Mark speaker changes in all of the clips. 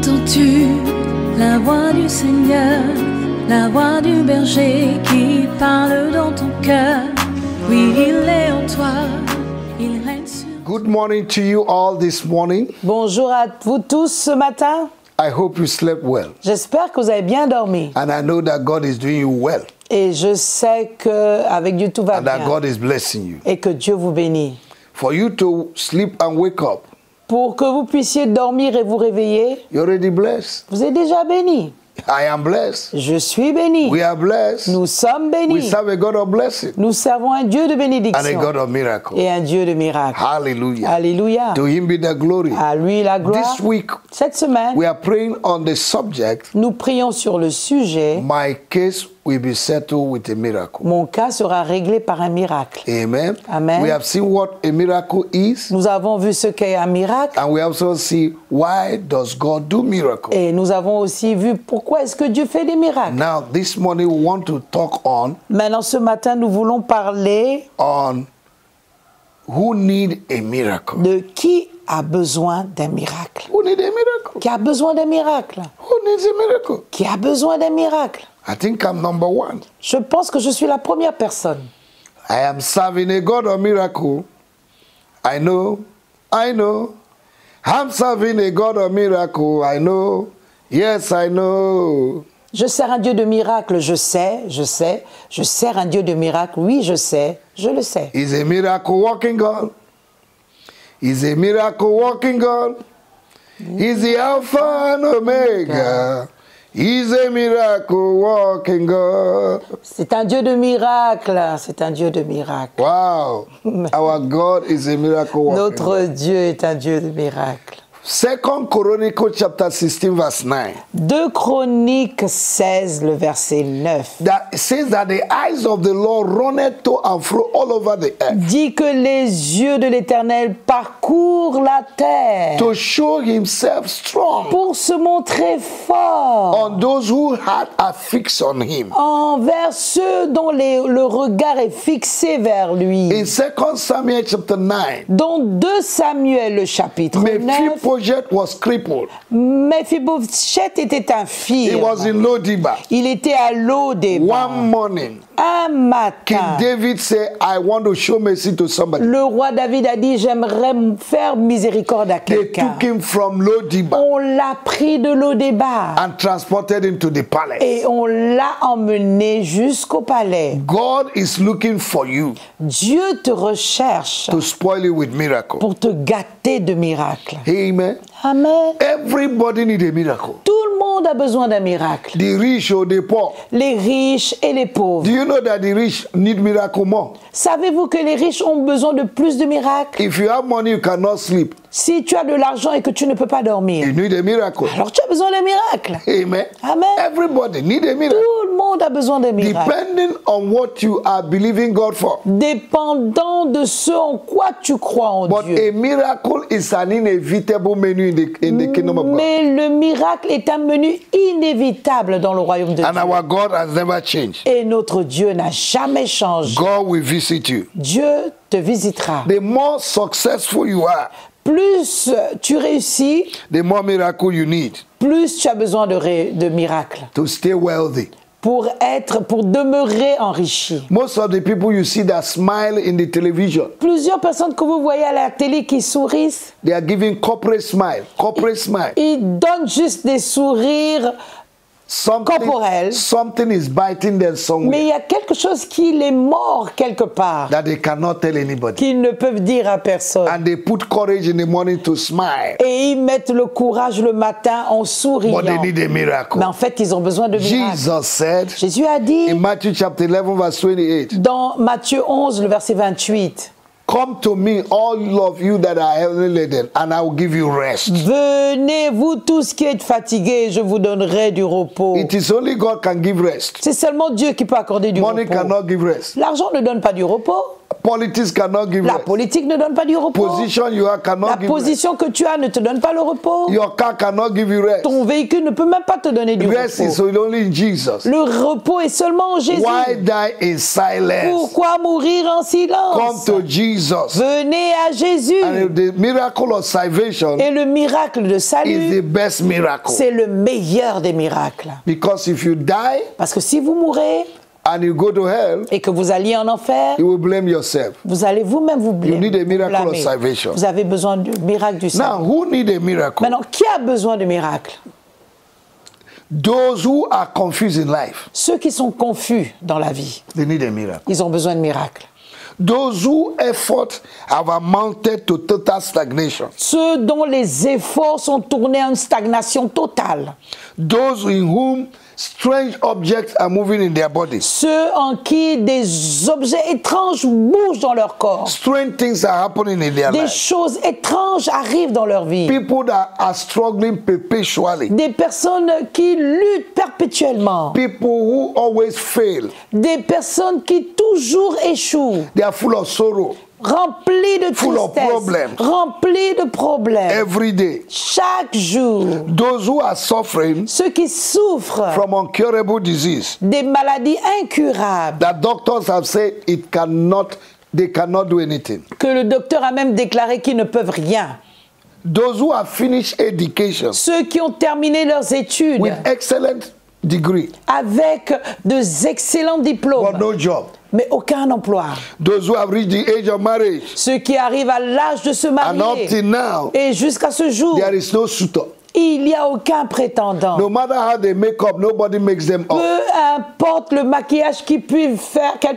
Speaker 1: Entends-tu la voix du Seigneur, la voix du berger qui parle dans ton cœur? Oui, il est en toi, il règne sur...
Speaker 2: Good morning to you all this morning.
Speaker 3: Bonjour à vous tous ce matin.
Speaker 2: I hope you slept well.
Speaker 3: J'espère que vous avez bien dormi.
Speaker 2: And I know that God is doing you well.
Speaker 3: Et je sais qu'avec Dieu tout va
Speaker 2: And that
Speaker 3: bien.
Speaker 2: God is blessing you.
Speaker 3: Et que Dieu vous bénit.
Speaker 2: For you to sleep and wake up,
Speaker 3: Pour que vous puissiez dormir et vous réveiller,
Speaker 2: you're already blessed.
Speaker 3: vous êtes déjà béni.
Speaker 2: I am blessed.
Speaker 3: Je suis béni.
Speaker 2: We are blessed.
Speaker 3: Nous sommes
Speaker 2: We
Speaker 3: bénis.
Speaker 2: serve a God of blessing
Speaker 3: Nous servons un Dieu de
Speaker 2: and a
Speaker 3: bénédiction
Speaker 2: God of miracle.
Speaker 3: et un Dieu de miracle.
Speaker 2: Hallelujah.
Speaker 3: Alléluia.
Speaker 2: To him be the glory.
Speaker 3: À lui la gloire.
Speaker 2: This week,
Speaker 3: Cette semaine,
Speaker 2: we are praying on the subject,
Speaker 3: nous prions sur le sujet.
Speaker 2: my case will be settled with a miracle.
Speaker 3: Mon cas sera réglé par un miracle.
Speaker 2: Amen.
Speaker 3: Amen.
Speaker 2: We have seen what a miracle is,
Speaker 3: Nous avons vu ce qu'est un miracle.
Speaker 2: and we also see why does God do miracles.
Speaker 3: Et nous avons aussi vu pourquoi est-ce que Dieu fait des miracles.
Speaker 2: Now, this morning we want to talk
Speaker 3: Maintenant, ce matin, nous voulons parler
Speaker 2: on who need a miracle.
Speaker 3: de qui a besoin d'un miracle.
Speaker 2: Who need a miracle?
Speaker 3: Qui a besoin d'un miracle.
Speaker 2: Who needs a miracle?
Speaker 3: Qui a besoin d'un miracle.
Speaker 2: I think I'm number one.
Speaker 3: Je pense que je suis la première personne.
Speaker 2: I am serving a God of miracle. I know. I'm serving a God of miracle. I know. Yes, I know.
Speaker 3: Je sers un Dieu de miracle, je sais. Je sers un Dieu de miracle, oui, je sais, je le sais.
Speaker 2: He's a miracle working God. He's a miracle working God. He's the Alpha and Omega. He's a miracle working God.
Speaker 3: C'est un Dieu de miracle, c'est un Dieu de miracle.
Speaker 2: Wow. Our God is a miracle working
Speaker 3: Notre
Speaker 2: God.
Speaker 3: Dieu est un Dieu de miracle.
Speaker 2: 2 Chronicles chapter 16 verse 9.
Speaker 3: 2 Chroniques 16, le verset 9.
Speaker 2: That says that the eyes of the Lord runneth to and fro all over the earth
Speaker 3: Dit que les yeux de l'Éternel parcourent la terre
Speaker 2: to show himself strong
Speaker 3: pour se montrer fort
Speaker 2: on those who had a fix on him.
Speaker 3: envers ceux dont le regard est fixé vers lui.
Speaker 2: In 2 Samuel chapter 9,
Speaker 3: Dans 2 Samuel, le chapitre 9,
Speaker 2: Mephibosheth was crippled.
Speaker 3: Mephibosheth était
Speaker 2: He
Speaker 3: un fils.
Speaker 2: was in Lodibar.
Speaker 3: Il était à Lodébar.
Speaker 2: One morning,
Speaker 3: Un
Speaker 2: King
Speaker 3: matin,
Speaker 2: David said, I want to show mercy to somebody.
Speaker 3: le roi David a dit, j'aimerais faire miséricorde à
Speaker 2: They
Speaker 3: quelqu'un.
Speaker 2: took him from Lodibar
Speaker 3: On l'a pris de Lodébar
Speaker 2: and transported him to the palace.
Speaker 3: et on l'a emmené jusqu'au palais.
Speaker 2: God is looking for you
Speaker 3: Dieu te recherche
Speaker 2: to spoil you with miracle.
Speaker 3: pour te gâter de miracles.
Speaker 2: Amen.
Speaker 3: Amen.
Speaker 2: Everybody need a miracle.
Speaker 3: Tout le monde a besoin d'un miracle.
Speaker 2: The rich or the poor.
Speaker 3: Les riches et les pauvres.
Speaker 2: Do you know that the rich need miracle more?
Speaker 3: Savez-vous que les riches ont besoin de plus de miracles?
Speaker 2: If you have money, you cannot sleep.
Speaker 3: Si tu as de l'argent et que tu ne peux pas dormir,
Speaker 2: You need a miracle.
Speaker 3: alors tu as besoin d'un miracle.
Speaker 2: Amen.
Speaker 3: Amen.
Speaker 2: Everybody need a miracle.
Speaker 3: Tout le monde a besoin d'un miracle.
Speaker 2: Depending on what you are believing God for.
Speaker 3: Dépendant de ce en quoi tu crois en
Speaker 2: But
Speaker 3: Dieu.
Speaker 2: a miracle is an inevitable menu in the kingdom of God.
Speaker 3: Mais le miracle est un menu inévitable dans le royaume de
Speaker 2: And
Speaker 3: Dieu.
Speaker 2: our God has never changed.
Speaker 3: Et notre Dieu n'a jamais changé.
Speaker 2: God will visit you.
Speaker 3: Dieu te visitera.
Speaker 2: The more successful you are,
Speaker 3: Plus tu réussis,
Speaker 2: the more miracle you need
Speaker 3: plus tu as besoin de miracles
Speaker 2: to stay wealthy.
Speaker 3: pour demeurer enrichi.
Speaker 2: Most of the people you see that smile in the television,
Speaker 3: Plusieurs personnes que vous voyez à la télé qui sourient,
Speaker 2: they are giving corporate smile. Corporate smile.
Speaker 3: ils donnent juste des sourires corporels.
Speaker 2: Something is biting them
Speaker 3: Mais
Speaker 2: somewhere
Speaker 3: il y a quelque chose qui les mord quelque part,
Speaker 2: that they cannot tell anybody.
Speaker 3: qu'ils ne peuvent dire à personne.
Speaker 2: And they put courage in the morning to smile.
Speaker 3: Et ils mettent le courage le matin en souriant.
Speaker 2: But they need a miracle.
Speaker 3: Mais en fait, ils ont besoin de miracles.
Speaker 2: Jesus said
Speaker 3: Jésus a dit
Speaker 2: in Matthew chapter 11 verse 28,
Speaker 3: dans Matthieu 11, le verset 28,
Speaker 2: come to me, all of you that are heavily laden, and I will give you rest.
Speaker 3: venez, vous tous qui êtes fatigués, je vous donnerai du repos.
Speaker 2: It is only God can give rest.
Speaker 3: C'est seulement Dieu qui peut accorder du
Speaker 2: Money
Speaker 3: repos.
Speaker 2: cannot give rest.
Speaker 3: L'argent ne donne pas du repos.
Speaker 2: Politics cannot give
Speaker 3: La
Speaker 2: rest.
Speaker 3: politique ne donne pas du repos.
Speaker 2: Position you have cannot
Speaker 3: La
Speaker 2: give rest.
Speaker 3: position que tu as ne te donne pas le repos.
Speaker 2: Your car cannot give you rest.
Speaker 3: Ton véhicule ne peut même pas te donner du
Speaker 2: Rest is
Speaker 3: repos.
Speaker 2: only in Jesus.
Speaker 3: Le repos est seulement en Jésus.
Speaker 2: Why die in silence?
Speaker 3: Pourquoi mourir en
Speaker 2: Come
Speaker 3: silence?
Speaker 2: to Jesus.
Speaker 3: Venez à Jésus.
Speaker 2: And the miracle of salvation
Speaker 3: Et le miracle de
Speaker 2: is the
Speaker 3: salut,
Speaker 2: best miracle.
Speaker 3: c'est le meilleur des miracles.
Speaker 2: Because if you die
Speaker 3: Parce que si vous mourrez
Speaker 2: and you go to hell,
Speaker 3: et que vous alliez en enfer,
Speaker 2: you will blame yourself.
Speaker 3: vous allez vous-même vous
Speaker 2: You need a miracle of
Speaker 3: blâmer.
Speaker 2: salvation.
Speaker 3: Vous avez besoin du miracle du
Speaker 2: Now,
Speaker 3: salut.
Speaker 2: who need a miracle?
Speaker 3: Maintenant, qui a besoin de miracle?
Speaker 2: Those who are confused in life,
Speaker 3: Ceux qui sont confus dans la vie,
Speaker 2: they need a miracle.
Speaker 3: ils ont besoin de miracle.
Speaker 2: Those whose efforts have amounted to total stagnation,
Speaker 3: Ceux dont les efforts sont tournés à une stagnation totale.
Speaker 2: those in whom strange objects are moving in their bodies,
Speaker 3: Ceux en qui des objets étranges bougent dans leur corps.
Speaker 2: strange things are happening in their
Speaker 3: Des
Speaker 2: life.
Speaker 3: choses étranges arrivent dans leur vie.
Speaker 2: People that are struggling perpetually,
Speaker 3: Des personnes qui luttent perpétuellement.
Speaker 2: people who always fail,
Speaker 3: Des personnes qui toujours échouent.
Speaker 2: they are full of sorrow
Speaker 3: Remplies de
Speaker 2: Full of
Speaker 3: tristesse.
Speaker 2: problems.
Speaker 3: Remplies de problèmes.
Speaker 2: every day.
Speaker 3: Chaque jour.
Speaker 2: Those who are suffering
Speaker 3: Ceux qui souffrent
Speaker 2: from incurable disease,
Speaker 3: des maladies incurables.
Speaker 2: that doctors have said they cannot do anything.
Speaker 3: Que le docteur a même déclaré qu'ils ne peuvent rien.
Speaker 2: Those who have finished education
Speaker 3: Ceux qui ont terminé leurs études
Speaker 2: with excellent degree
Speaker 3: avec de excellents diplômes,
Speaker 2: but no job.
Speaker 3: mais aucun emploi.
Speaker 2: Those who have reached the age of marriage
Speaker 3: Ceux qui arrivent à l'âge de se
Speaker 2: and up till
Speaker 3: marier.
Speaker 2: now
Speaker 3: Et jusqu'à ce jour,
Speaker 2: there is no suitor.
Speaker 3: il n'y a aucun prétendant.
Speaker 2: No matter how they make up, nobody makes them up.
Speaker 3: Peu importe le maquillage qu'elles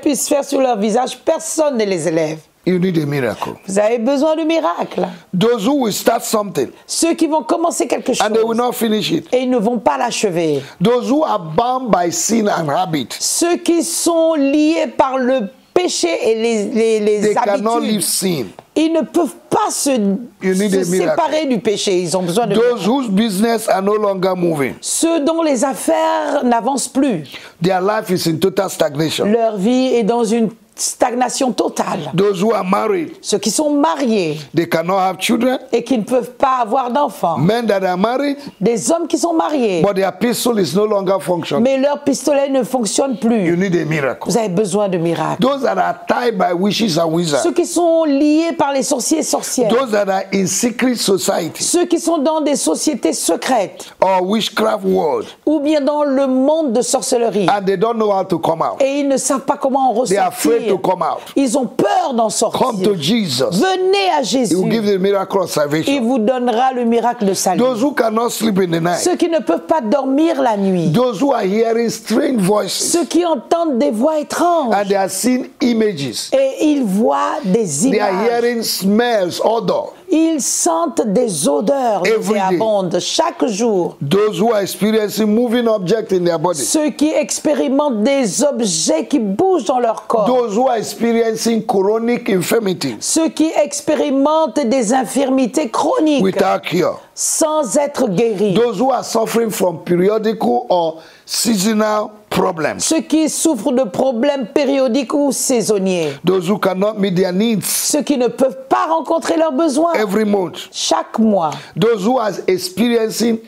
Speaker 3: puissent faire sur leur visage, personne ne les élève.
Speaker 2: You need a miracle.
Speaker 3: Vous avez besoin de miracles.
Speaker 2: Those who will start something
Speaker 3: Ceux qui vont commencer quelque chose
Speaker 2: and they will not finish it.
Speaker 3: et ils ne vont pas l'achever.
Speaker 2: Those who are bound by sin and habit,
Speaker 3: Ceux qui sont liés par le péché et les
Speaker 2: they cannot leave
Speaker 3: habitudes,
Speaker 2: sin.
Speaker 3: ils ne peuvent pas se
Speaker 2: need a miracle.
Speaker 3: séparer du péché. Ils ont besoin de
Speaker 2: Those whose business are no longer moving,
Speaker 3: ceux dont les affaires n'avancent plus.
Speaker 2: their life is in total stagnation.
Speaker 3: Leur vie est dans une stagnation totale.
Speaker 2: Those who are married,
Speaker 3: Ceux qui sont mariés
Speaker 2: they cannot have children.
Speaker 3: et qui ne peuvent pas avoir d'enfants.
Speaker 2: Men that are married,
Speaker 3: Des hommes qui sont mariés,
Speaker 2: but their pistol is no longer functioning.
Speaker 3: mais leur pistolet ne fonctionne
Speaker 2: You
Speaker 3: plus.
Speaker 2: need a miracle.
Speaker 3: Vous avez besoin de miracles.
Speaker 2: Those that are tied by witches and wizards,
Speaker 3: Ceux qui sont liés par les sorciers et sorcières.
Speaker 2: those that are in secret society
Speaker 3: Ceux qui sont dans des sociétés secrètes
Speaker 2: or witchcraft world
Speaker 3: ou bien dans le monde de sorcellerie.
Speaker 2: and they don't know how to come out.
Speaker 3: Et ils ne savent pas comment en
Speaker 2: They are afraid to
Speaker 3: ressortir.
Speaker 2: come out.
Speaker 3: Ils ont peur d'en
Speaker 2: Come to
Speaker 3: sortir.
Speaker 2: Jesus.
Speaker 3: Venez à
Speaker 2: He will give
Speaker 3: Jésus.
Speaker 2: the miracle of
Speaker 3: Il
Speaker 2: salvation.
Speaker 3: vous donnera le miracle de salut.
Speaker 2: Those who cannot sleep in the night,
Speaker 3: Ceux qui ne peuvent pas dormir la nuit.
Speaker 2: those who are hearing strange voices
Speaker 3: Ceux qui entendent des voix étranges.
Speaker 2: and they are seeing images,
Speaker 3: Et ils voient des
Speaker 2: they are
Speaker 3: images.
Speaker 2: hearing smells, odor.
Speaker 3: Ils sentent des odeurs
Speaker 2: Every day.
Speaker 3: nauséabondes chaque jour.
Speaker 2: Those who are experiencing moving objects in their body,
Speaker 3: Ceux qui expérimentent des objets qui bougent dans leur corps.
Speaker 2: those who are experiencing chronic infirmities
Speaker 3: Ceux qui expérimentent des infirmités chroniques
Speaker 2: without cure,
Speaker 3: sans être guéris.
Speaker 2: those who are suffering from periodical or seasonal problems,
Speaker 3: Ceux qui souffrent de problèmes périodiques ou saisonniers.
Speaker 2: those who cannot meet their needs
Speaker 3: Ceux qui ne peuvent pas rencontrer leurs besoins
Speaker 2: every month,
Speaker 3: chaque mois.
Speaker 2: those who are experiencing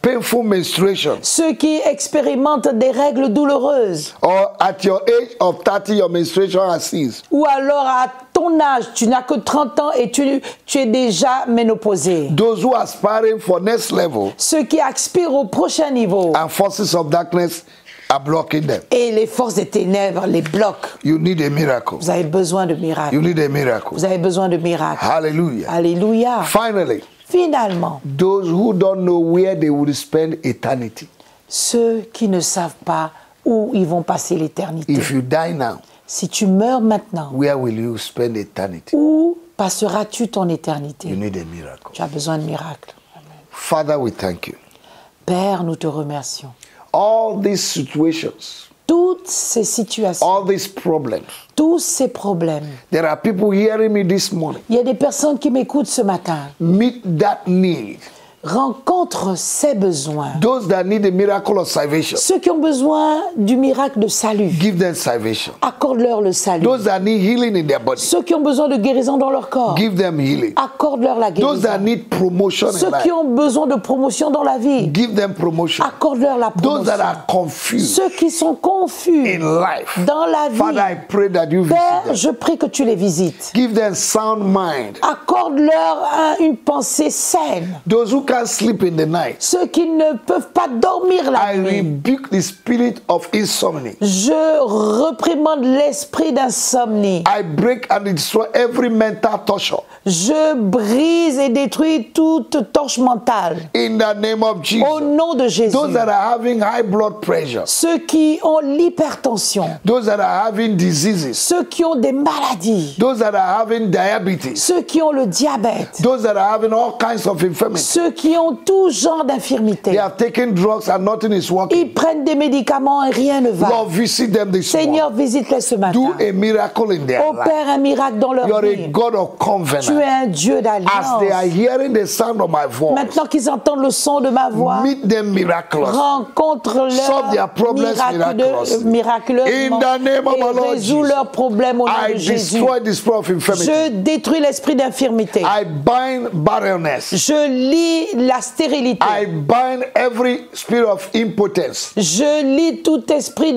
Speaker 2: painful menstruation,
Speaker 3: Ceux qui expérimentent des règles douloureuses.
Speaker 2: or at your age of 30 your menstruation has ceased.
Speaker 3: Ou alors à ton âge, tu n'as que 30 ans et tu es déjà ménopausé.
Speaker 2: Those who are aspiring for next level
Speaker 3: Ceux qui aspirent au prochain niveau
Speaker 2: and forces of darkness are blocking them.
Speaker 3: et les forces des ténèbres les bloquent.
Speaker 2: You need a miracle.
Speaker 3: Vous avez besoin de
Speaker 2: You
Speaker 3: miracles.
Speaker 2: need a miracle.
Speaker 3: Vous avez besoin de miracles.
Speaker 2: Hallelujah.
Speaker 3: Alléluia.
Speaker 2: Finally,
Speaker 3: Finalement,
Speaker 2: those who don't know where they will spend eternity.
Speaker 3: ceux qui ne savent pas où ils vont passer l'éternité.
Speaker 2: If you die now,
Speaker 3: Si tu meurs maintenant,
Speaker 2: where will you spend eternity?
Speaker 3: où passeras-tu ton éternité?
Speaker 2: You need a miracle.
Speaker 3: Tu as besoin de miracles.
Speaker 2: Father, we thank you.
Speaker 3: Père, nous te remercions.
Speaker 2: All these situations,
Speaker 3: Toutes ces situations,
Speaker 2: all these problems,
Speaker 3: tous ces problèmes,
Speaker 2: there are people hearing me this morning.
Speaker 3: il y a des personnes qui m'écoutent ce matin.
Speaker 2: Meet that need
Speaker 3: rencontre ses besoins.
Speaker 2: Those that need a miracle of salvation,
Speaker 3: Ceux qui ont besoin du miracle de salut,
Speaker 2: give them salvation.
Speaker 3: accorde-leur le salut.
Speaker 2: Those that need healing in their body,
Speaker 3: Ceux qui ont besoin de guérison dans leur corps,
Speaker 2: give them healing.
Speaker 3: accorde-leur la
Speaker 2: Those that
Speaker 3: guérison.
Speaker 2: need promotion in
Speaker 3: Ceux qui
Speaker 2: life,
Speaker 3: ont besoin de promotion dans la vie,
Speaker 2: give them promotion.
Speaker 3: accorde-leur la
Speaker 2: Those that
Speaker 3: promotion.
Speaker 2: are confused
Speaker 3: Ceux qui sont confus
Speaker 2: in life,
Speaker 3: dans la
Speaker 2: Father, I
Speaker 3: vie,
Speaker 2: pray that you visit
Speaker 3: Père,
Speaker 2: them.
Speaker 3: je prie que tu les visites.
Speaker 2: Give them sound mind.
Speaker 3: Accorde-leur une pensée saine.
Speaker 2: Those who can't sleep in the night,
Speaker 3: Ceux qui ne peuvent pas dormir la
Speaker 2: I
Speaker 3: nuit,
Speaker 2: rebuke the spirit of insomnia.
Speaker 3: je reprimande l'esprit d'insomnie.
Speaker 2: I break and destroy every mental torture.
Speaker 3: Je brise et détruis toute torche mentale.
Speaker 2: In the name of
Speaker 3: Au
Speaker 2: Jesus.
Speaker 3: nom de Jésus.
Speaker 2: Those that are having high blood pressure,
Speaker 3: Ceux qui ont l'hypertension,
Speaker 2: those that are having diseases,
Speaker 3: ceux qui ont des maladies,
Speaker 2: those that are having diabetes,
Speaker 3: ceux qui ont le diabète,
Speaker 2: those that are having all kinds of infirmities.
Speaker 3: ceux qui ont tout genre
Speaker 2: They
Speaker 3: d'infirmité.
Speaker 2: have taken drugs and nothing is working.
Speaker 3: Ils prennent des médicaments et rien ne va.
Speaker 2: Lord, visit them this
Speaker 3: Seigneur,
Speaker 2: morning.
Speaker 3: visite-les ce matin.
Speaker 2: Do a miracle in their life.
Speaker 3: Opère un miracle dans leur
Speaker 2: You're a
Speaker 3: vie.
Speaker 2: God of
Speaker 3: Tu es
Speaker 2: covenant.
Speaker 3: un Dieu
Speaker 2: As they are
Speaker 3: d'alliance.
Speaker 2: hearing the sound of my voice,
Speaker 3: Maintenant qu'ils entendent le son de ma voix,
Speaker 2: meet them miraculously. Solve their
Speaker 3: rencontre-leur
Speaker 2: problems miraculously.
Speaker 3: miraculeusement
Speaker 2: In the name of our Lord
Speaker 3: et résous
Speaker 2: Jesus.
Speaker 3: leurs problèmes au nom
Speaker 2: I
Speaker 3: de Jésus.
Speaker 2: destroy the spirit of infirmity.
Speaker 3: Je détruis l'esprit d'infirmité.
Speaker 2: I bind barrenness.
Speaker 3: Je lis la stérilité.
Speaker 2: I bind every spirit of impotence.
Speaker 3: Je lis tout esprit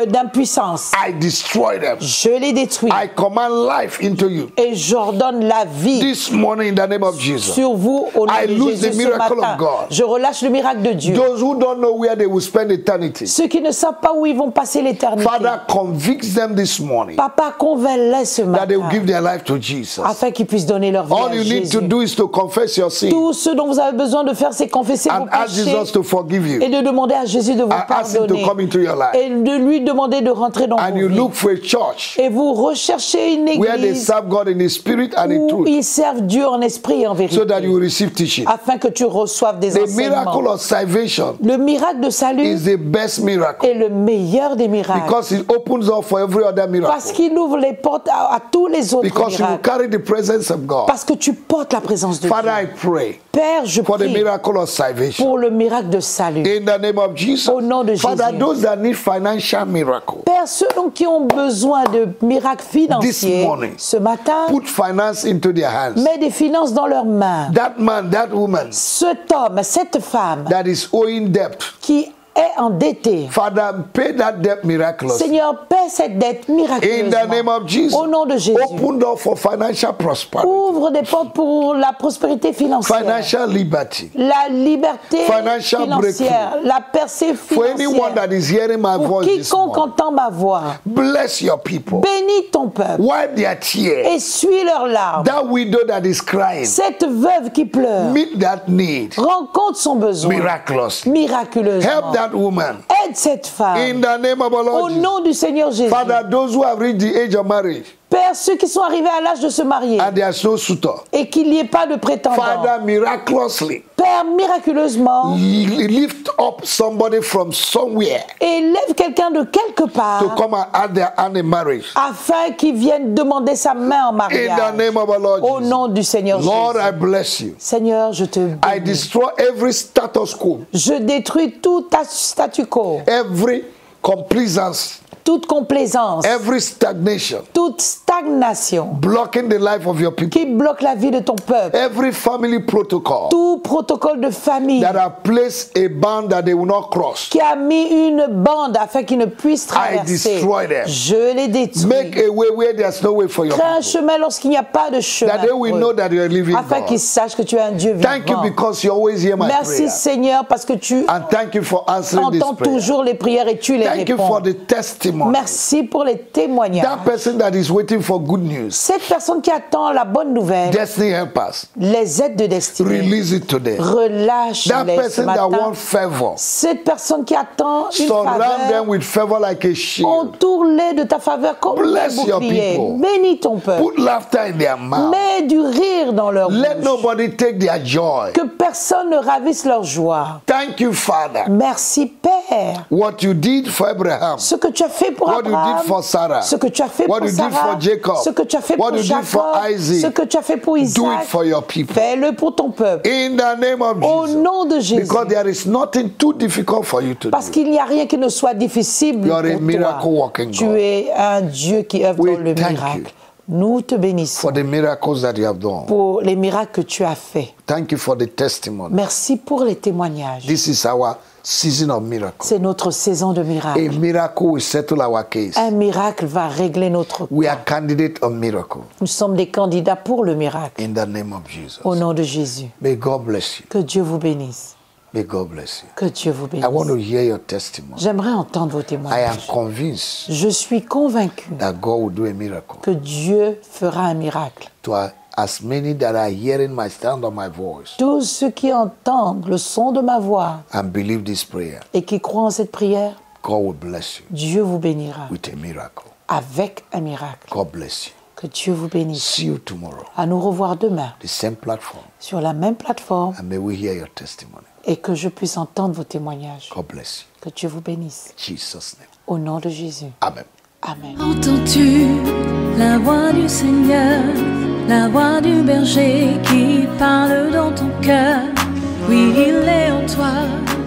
Speaker 3: d'impuissance.
Speaker 2: I destroy them.
Speaker 3: Je les détruis.
Speaker 2: I command life into you.
Speaker 3: Et j'ordonne la vie
Speaker 2: This morning in the name of Jesus.
Speaker 3: sur vous au nom
Speaker 2: I
Speaker 3: de
Speaker 2: lose
Speaker 3: Jésus
Speaker 2: the
Speaker 3: ce
Speaker 2: miracle
Speaker 3: matin.
Speaker 2: of God.
Speaker 3: Je relâche le miracle de Dieu.
Speaker 2: Those who don't know where they will spend eternity,
Speaker 3: Ceux qui ne savent pas où ils vont passer l'éternité.
Speaker 2: Father, convicts them this morning
Speaker 3: Papa, convainc-les ce
Speaker 2: that they will
Speaker 3: matin
Speaker 2: give their life to Jesus.
Speaker 3: afin qu'ils puissent donner leur vie
Speaker 2: All
Speaker 3: à
Speaker 2: you need to
Speaker 3: Jésus.
Speaker 2: do is to confess your sin
Speaker 3: Tout ce dont vous avez besoin de faire, c'est confesser vos
Speaker 2: and ask
Speaker 3: péchés
Speaker 2: Jesus to forgive
Speaker 3: et
Speaker 2: you
Speaker 3: de demander à Jésus de vous
Speaker 2: and ask him to
Speaker 3: pardonner
Speaker 2: come into your life.
Speaker 3: et de lui demander de rentrer dans
Speaker 2: And
Speaker 3: vos
Speaker 2: you
Speaker 3: vies.
Speaker 2: look for a church
Speaker 3: Et vous recherchez une
Speaker 2: where they
Speaker 3: église
Speaker 2: serve God in the spirit and in
Speaker 3: où
Speaker 2: truth
Speaker 3: ils servent Dieu en esprit et en vérité
Speaker 2: so that you will receive teaching.
Speaker 3: afin que tu reçoives des
Speaker 2: The miracle
Speaker 3: enseignements.
Speaker 2: of salvation
Speaker 3: Le miracle de salut
Speaker 2: is the best miracle
Speaker 3: est le meilleur des miracles
Speaker 2: because it opens up for every other
Speaker 3: parce
Speaker 2: miracle.
Speaker 3: qu'il ouvre les portes à tous les autres
Speaker 2: Because you will
Speaker 3: miracles.
Speaker 2: carry the presence of God.
Speaker 3: Parce que tu portes la présence de
Speaker 2: Father,
Speaker 3: Dieu.
Speaker 2: I pray
Speaker 3: Père, je
Speaker 2: for the
Speaker 3: prie
Speaker 2: miracle of salvation.
Speaker 3: pour le miracle de salut.
Speaker 2: In the name of Jesus.
Speaker 3: Au nom de
Speaker 2: Father,
Speaker 3: Jésus.
Speaker 2: those that need financial miracle,
Speaker 3: Père, ceux qui ont besoin de miracles financiers,
Speaker 2: This morning,
Speaker 3: ce matin,
Speaker 2: put finance into their hands.
Speaker 3: mets des finances dans leurs mains.
Speaker 2: That man, that woman
Speaker 3: Cet homme, cette femme
Speaker 2: that is owing debt,
Speaker 3: qui est endetté,
Speaker 2: Father, pay that debt miraculously.
Speaker 3: Seigneur, paie cette dette
Speaker 2: In
Speaker 3: miraculeusement.
Speaker 2: the name of Jesus.
Speaker 3: Au nom de Jésus.
Speaker 2: Open door for financial prosperity,
Speaker 3: Ouvre des portes pour la prospérité financière.
Speaker 2: financial liberty.
Speaker 3: La liberté
Speaker 2: Financial
Speaker 3: financière, la percée
Speaker 2: For anyone that
Speaker 3: financière.
Speaker 2: is hearing my
Speaker 3: Pour
Speaker 2: voice this
Speaker 3: quiconque
Speaker 2: morning,
Speaker 3: entend ma voix,
Speaker 2: bless your people.
Speaker 3: bénis ton peuple,
Speaker 2: Wipe their tears.
Speaker 3: essuie leurs larmes.
Speaker 2: That widow that is crying,
Speaker 3: Cette veuve qui pleure,
Speaker 2: meet that need
Speaker 3: rencontre son besoin
Speaker 2: miraculously.
Speaker 3: miraculeusement.
Speaker 2: Help that woman.
Speaker 3: Aide cette femme.
Speaker 2: In the name of our
Speaker 3: Au
Speaker 2: Lord Jesus.
Speaker 3: nom du Seigneur Jésus.
Speaker 2: Father, those who have reached the age of marriage
Speaker 3: Père, ceux qui sont arrivés à l'âge de se marier
Speaker 2: and there's no suitor,
Speaker 3: et qu'il n'y ait pas de prétendant.
Speaker 2: Father, miraculously
Speaker 3: Père, miraculeusement,
Speaker 2: lift up somebody from somewhere
Speaker 3: élève quelqu'un de quelque part
Speaker 2: to come and add their hand in marriage.
Speaker 3: afin qu'il vienne demander sa main en
Speaker 2: In the
Speaker 3: mariage.
Speaker 2: name of our Lord
Speaker 3: Au
Speaker 2: Jesus.
Speaker 3: nom du Seigneur
Speaker 2: Lord,
Speaker 3: Jésus.
Speaker 2: I bless you.
Speaker 3: Seigneur, je te
Speaker 2: I
Speaker 3: bénis.
Speaker 2: destroy every status quo,
Speaker 3: Je détruis tout statu quo,
Speaker 2: every complaisance,
Speaker 3: toute complaisance,
Speaker 2: every stagnation,
Speaker 3: toute stagnation
Speaker 2: blocking the life of your people,
Speaker 3: qui bloque la vie de ton peuple,
Speaker 2: every family protocol
Speaker 3: tout protocole de famille
Speaker 2: that have placed a bound that they will not cross.
Speaker 3: qui a mis une bande afin qu'ils ne puissent traverser.
Speaker 2: destroy them.
Speaker 3: Je les détruis.
Speaker 2: Make a way where there's no way for your
Speaker 3: Crée un
Speaker 2: people,
Speaker 3: chemin lorsqu'il n'y a pas de chemin.
Speaker 2: that they will
Speaker 3: pour eux,
Speaker 2: know that you are living
Speaker 3: afin qu'ils
Speaker 2: God.
Speaker 3: sachent que tu es un Dieu vivant.
Speaker 2: Thank you because you always hear my
Speaker 3: Merci
Speaker 2: prayer.
Speaker 3: Seigneur parce que tu
Speaker 2: And thank you for answering this
Speaker 3: entends
Speaker 2: prayer.
Speaker 3: toujours les prières et tu les
Speaker 2: Thank you
Speaker 3: réponds.
Speaker 2: for the testimony.
Speaker 3: Merci pour les témoignages.
Speaker 2: That person that is waiting for good news,
Speaker 3: Cette personne qui attend la bonne nouvelle,
Speaker 2: destiny helpers,
Speaker 3: les aides de destinée,
Speaker 2: release it today. That
Speaker 3: relâche-les ce
Speaker 2: person that
Speaker 3: matin.
Speaker 2: wants favor,
Speaker 3: Cette personne qui attend une
Speaker 2: surround them
Speaker 3: faveur,
Speaker 2: with favor like a shield.
Speaker 3: entoure-les de ta faveur comme
Speaker 2: Bless
Speaker 3: un
Speaker 2: your
Speaker 3: bouclier.
Speaker 2: people.
Speaker 3: Bénis ton peuple.
Speaker 2: Put laughter in their mouth.
Speaker 3: Mets du rire dans leur
Speaker 2: Let
Speaker 3: bouche.
Speaker 2: nobody take their joy.
Speaker 3: Que personne ne ravisse leur joie.
Speaker 2: Thank you, Father.
Speaker 3: Merci Père.
Speaker 2: What you did for Abraham,
Speaker 3: Ce que tu as fait fait pour
Speaker 2: What you
Speaker 3: Abraham,
Speaker 2: did for Sarah.
Speaker 3: ce que tu as fait
Speaker 2: What
Speaker 3: pour
Speaker 2: you did
Speaker 3: Sarah,
Speaker 2: for Jacob.
Speaker 3: ce que tu as fait
Speaker 2: What
Speaker 3: pour
Speaker 2: you did for
Speaker 3: Jacob,
Speaker 2: Isaac.
Speaker 3: ce que tu as fait pour
Speaker 2: Do
Speaker 3: Isaac,
Speaker 2: it for your people.
Speaker 3: fais-le pour ton peuple.
Speaker 2: In the name of
Speaker 3: Au
Speaker 2: Jesus.
Speaker 3: nom de Jésus.
Speaker 2: Because there is nothing too difficult for you to
Speaker 3: Parce
Speaker 2: do.
Speaker 3: qu'il n'y a rien qui ne soit difficile
Speaker 2: You are a
Speaker 3: pour
Speaker 2: miracle
Speaker 3: toi.
Speaker 2: working
Speaker 3: Tu
Speaker 2: God.
Speaker 3: es un Dieu qui œuvre
Speaker 2: We
Speaker 3: dans le
Speaker 2: thank
Speaker 3: miracle.
Speaker 2: you
Speaker 3: Nous te bénissons
Speaker 2: For the miracles that you have done.
Speaker 3: pour les miracles que tu as faits.
Speaker 2: Thank you for the testimony.
Speaker 3: Merci pour les témoignages.
Speaker 2: This is our season of miracles.
Speaker 3: C'est notre saison de
Speaker 2: A
Speaker 3: miracles.
Speaker 2: miracle will settle our case.
Speaker 3: Un miracle va régler notre
Speaker 2: We
Speaker 3: cas.
Speaker 2: are candidates of miracle.
Speaker 3: Nous sommes des candidats pour le miracle.
Speaker 2: In the name of Jesus.
Speaker 3: Au nom de Jésus.
Speaker 2: May God bless you.
Speaker 3: Que Dieu vous bénisse.
Speaker 2: May God bless you.
Speaker 3: Que Dieu vous
Speaker 2: I want to
Speaker 3: bénisse.
Speaker 2: hear your testimony.
Speaker 3: J'aimerais entendre vos
Speaker 2: I am
Speaker 3: témoignages.
Speaker 2: convinced
Speaker 3: Je suis convaincu
Speaker 2: that God will do a miracle.
Speaker 3: que Dieu fera un miracle.
Speaker 2: To as many that are hearing my sound of my voice
Speaker 3: Tous ceux qui entendent le son de ma voix
Speaker 2: and believe this prayer,
Speaker 3: et qui croient en cette prière,
Speaker 2: God will bless you
Speaker 3: Dieu vous bénira
Speaker 2: with a miracle.
Speaker 3: avec un miracle.
Speaker 2: God bless you.
Speaker 3: Que Dieu vous bénisse.
Speaker 2: See you tomorrow.
Speaker 3: À nous revoir demain
Speaker 2: The same platform.
Speaker 3: sur la même plateforme
Speaker 2: And may we hear your testimony.
Speaker 3: et que je puisse entendre vos témoignages.
Speaker 2: God bless you.
Speaker 3: Que Dieu vous bénisse.
Speaker 2: In Jesus' name.
Speaker 3: Au nom de Jésus.
Speaker 2: Amen.
Speaker 3: Amen.
Speaker 1: Entends-tu la voix du Seigneur, la voix du berger qui parle dans ton cœur? Oui, il est en toi.